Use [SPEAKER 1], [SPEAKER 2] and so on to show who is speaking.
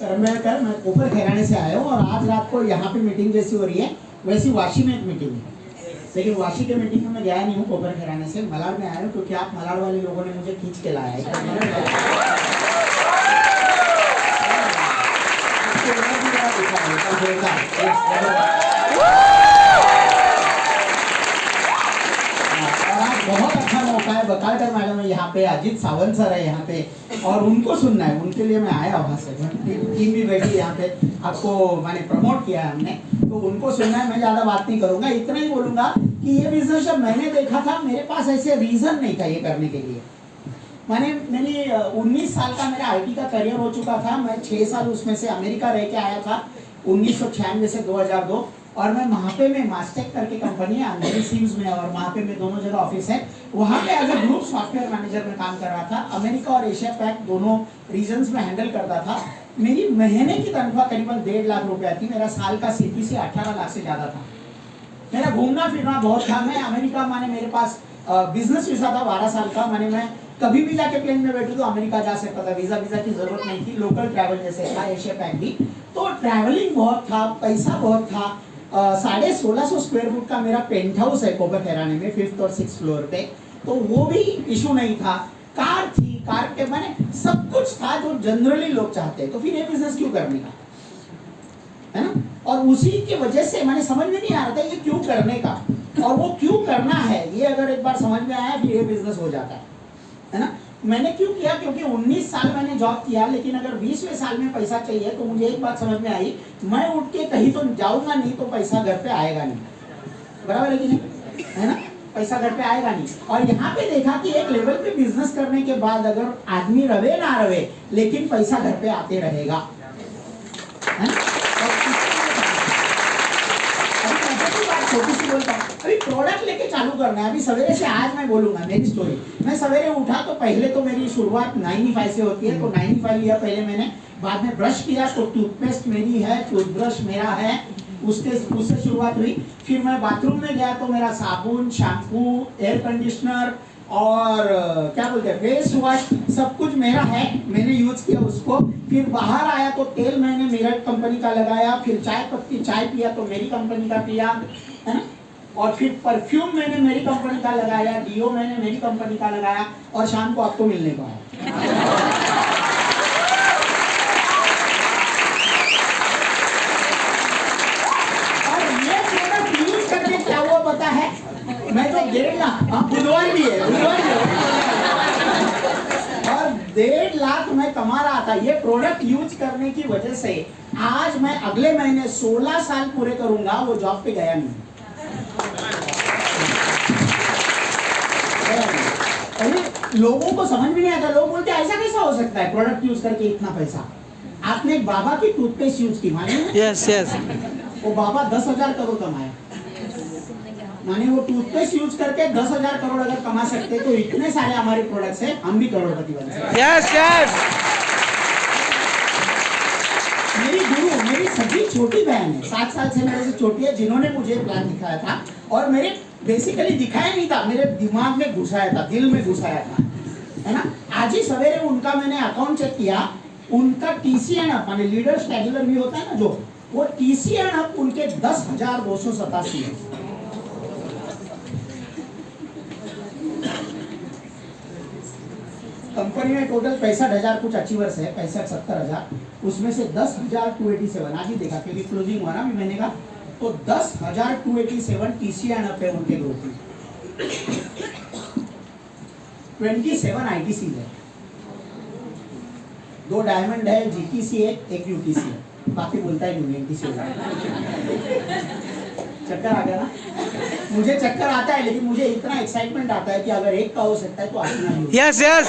[SPEAKER 1] मैं ऊपर खैराने से आया हूँ और आज रात को यहाँ पे मीटिंग जैसी हो रही है, वैसी वाशी में एक मीटिंग है। लेकिन वाशी के मीटिंग में मैं गया नहीं हूँ, कोपर खैराने से मलाड में आया हूँ, क्योंकि आप मलाड वाले लोगों ने मुझे खींच के लाया है। बहुत अच्छा मौका है, बकायदा मैडम है यहाँ पे, अजीत सावंत सर है यहाँ पे, और उनको सुनना है, उनके लिए मैं आया वहाँ से। टीम भी बैठी यहाँ पे, आपको मैंने प्रमोट किया है हमने, तो उनको सुनना है। मैं ज़्यादा बात नहीं करूँगा, इतना ही बोलूँगा कि ये बिजनेस जब मैंने देखा था, मेरे पास ऐसे रीज़न नहीं था ये करने के लिए। मेरी 19 साल का मेरा IT का करियर हो चुका था। मैं 6 साल उसमें से अमेरिका रह के आया था 1996 से 2002, और मैं वहाँ पे मैं मास्टेक करके कंपनी है अंधेरी सीम्स में, और वहाँ पे मैं दोनों जगह ऑफिस है, वहाँ पे as a group software manager में काम कर रहा था। अमेरिका और एशिया पैक दोनों रीजन्स में हैंडल करता था। मेरी महीने की तनख्वाह करीबन 1.5 लाख रुपया थी। मेरा साल का CPC 18 लाख से ज़्यादा था। मेरा घूमना फिरना बहुत था। मैं अमेरिका, माने मेरे पास बिजनेस वीजा था 12 साल का, माने मैं कभी भी जाके प्लेन में बैठू तो अमेरिका जा सकता था, वीजा की जरूरत नहीं थी। लोकल ट्रैवल जैसे था, एशिया पैक भी, तो ट्रैवलिंग बहुत था, पैसा बहुत था। 1650 स्क्वायर फुट का मेरा पेंट हाउस है कोपर खैराने में, 5th और 6th फ्लोर पे, तो वो भी इशू नहीं था। कार थी, कार के माने सब कुछ था जो जनरली लोग चाहते हैं, तो फिर ये बिजनेस क्यों करने का, है ना। और उसी की वजह से मैंने समझ में नहीं आ रहा था ये क्यों करने का, और वो क्यों करना है, ये अगर एक बार समझ में आया फिर ये बिजनेस हो जाता है ना। मैंने क्यों किया, क्योंकि 19 साल मैंने जॉब किया, लेकिन अगर 20वें साल में पैसा चाहिए तो मुझे एक बात समझ में आई, मैं उठ के कहीं तो जाऊंगा नहीं तो पैसा घर पे आएगा नहीं, बराबर है कि नहीं, है ना। पैसा घर पे आएगा नहीं। और यहाँ पे देखा कि एक लेवल पे बिजनेस करने के बाद अगर आदमी रवे ना रवे, लेकिन पैसा घर पे आते रहेगा, है ना। छोटी सी बोलता हूँ, अभी प्रोडक्ट लेके चालू करना है। अभी सवेरे से आज मैं बोलूंगा मेरी स्टोरी। मैं सवेरे उठा तो पहले तो मेरी शुरुआत 95 से होती है, तो 95 लिया पहले मैंने, बाद में ब्रश किया तो टूथपेस्ट मेरी है, टूथब्रश मेरा है, उससे शुरुआत हुई। फिर मैं बाथरूम में गया तो मेरा साबुन, शैम्पू, एयर कंडीशनर और क्या बोलते हैं फेस वॉश, सब कुछ मेरा है, मैंने यूज किया उसको। फिर बाहर आया तो तेल मैंने मेरा कंपनी का लगाया, फिर चाय पत्ती चाय पिया तो मेरी कंपनी का पिया, है ना। और फिर परफ्यूम मैंने मेरी कंपनी का लगाया, डीओ मैंने मेरी कंपनी का लगाया, और शाम को आपको मिलने को आया। और ये प्रोडक्ट यूज करके क्या हुआ पता है, मैं तो 1.5 लाख, बुधवार भी है, और 1.5 लाख मैं कमा रहा था ये प्रोडक्ट यूज करने की वजह से। आज मैं अगले महीने 16 साल पूरे करूंगा, वो जॉब पे गया नहीं। लोगों को समझ में नहीं आता, लोग बोलते ऐसा कैसा हो सकता है प्रोडक्ट यूज करके इतना पैसा। आपने एक बाबा की टूथपेस्ट यूज की, माने
[SPEAKER 2] यस यस,
[SPEAKER 1] वो बाबा 10,000 करोड़ कमाया, माने वो टूथपेस्ट यूज करके 10,000 करोड़ अगर कमा सकते तो इतने सारे हमारे प्रोडक्ट्स हैं, हम भी करोड़पति बन सकते।
[SPEAKER 2] Yes yes.
[SPEAKER 1] मेरी गुरु, मेरी सभी छोटी बहन है, 7 साल से मेरे से छोटी है, जिन्होंने मुझे प्लान दिखाया था, और मेरे बेसिकली दिखाया नहीं था, मेरे दिमाग में घुसाया था, दिल में घुसाया था, है ना। आज ही सवेरे उनका मैंने अकाउंट चेक किया, उनका TCN माने लीडर स्टैगुलर भी होता है ना जो, वो TCN उनके 10,287 है। कंपनी में टोटल 65,000 कुछ अचीवर्स है, 65-70,000, उसमें से 10,287 आज ही देखा क्योंकि क्लोजिंग हुआ ना अभी महीने का, तो 10,287 TCN पे उनके ग्रुप में, 27 ITC है, 2 डायमंड है, GTC है, एक UTC है, बाकी बोलता ही नहीं NTC हो जाता। चक्कर आ गया ना, मुझे चक्कर आता है, लेकिन मुझे इतना एक्साइटमेंट आता है कि अगर एक का हो सकता है तो आसमान।
[SPEAKER 2] Yes yes.